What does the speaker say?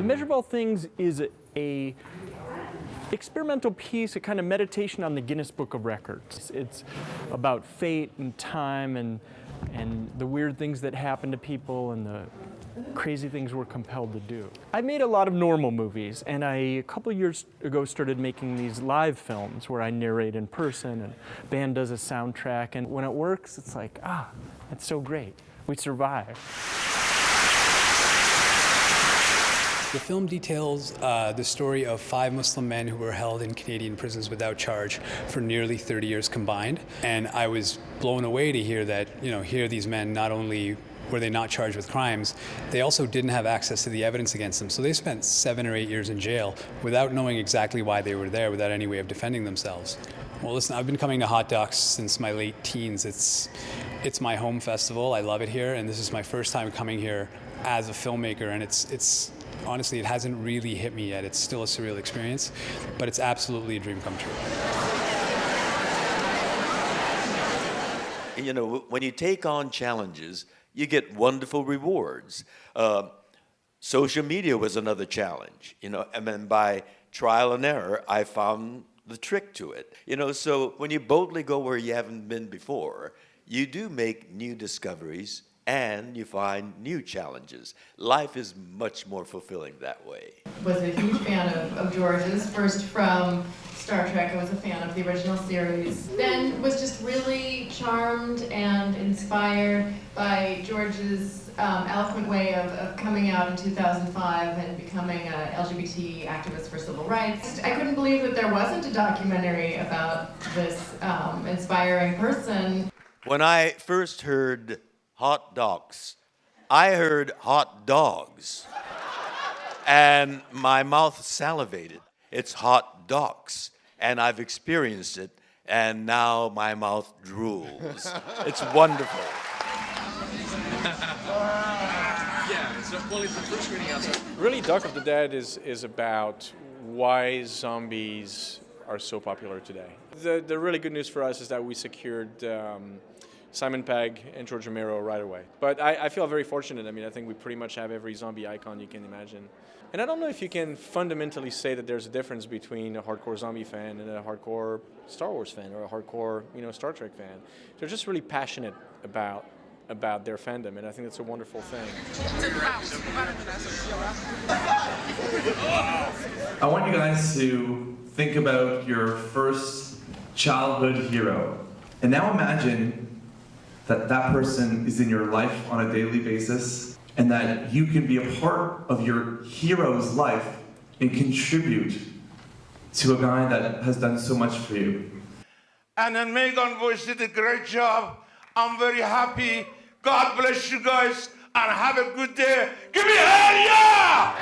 Measure of All Things is a experimental piece, a kind of meditation on the Guinness Book of Records. It's about fate and time and the weird things that happen to people and the crazy things we're compelled to do. I made a lot of normal movies, and a couple years ago started making these live films where I narrate in person and band does a soundtrack, and when it works, it's like, that's so great. We survive. The film details the story of 5 Muslim men who were held in Canadian prisons without charge for nearly 30 years combined. And I was blown away to hear that, here these men, not only were they not charged with crimes, they also didn't have access to the evidence against them. So they spent 7 or 8 years in jail without knowing exactly why they were there, without any way of defending themselves. Well, listen, I've been coming to Hot Docs since my late teens. It's my home festival. I love it here, and this is my first time coming here as a filmmaker, and it's honestly, it hasn't really hit me yet. It's still a surreal experience, but it's absolutely a dream come true. When you take on challenges, you get wonderful rewards. Social media was another challenge, and then by trial and error, I found the trick to it. So when you boldly go where you haven't been before, you do make new discoveries and you find new challenges. Life is much more fulfilling that way. Was a huge fan of George's, first from Star Trek. I was a fan of the original series. Then was just really charmed and inspired by George's eloquent way of coming out in 2005 and becoming an LGBT activist for civil rights. I couldn't believe that there wasn't a documentary about this inspiring person. When I first heard hot dogs, I heard hot dogs, and my mouth salivated. It's hot dogs, and I've experienced it, and now my mouth drools. It's wonderful. It's the first screening outside. Really, Dawn of the Dead is about why zombies are so popular today. The really good news for us is that we secured Simon Pegg and George Romero right away. But I feel very fortunate. I think we pretty much have every zombie icon you can imagine. And I don't know if you can fundamentally say that there's a difference between a hardcore zombie fan and a hardcore Star Wars fan or a hardcore, Star Trek fan. They're just really passionate about their fandom, and I think that's a wonderful thing. I want you guys to think about your first childhood hero. And now imagine that person is in your life on a daily basis, and that you can be a part of your hero's life and contribute to a guy that has done so much for you. And then Megan Voice did a great job. I'm very happy. God bless you guys, and have a good day. Give me a hell yeah!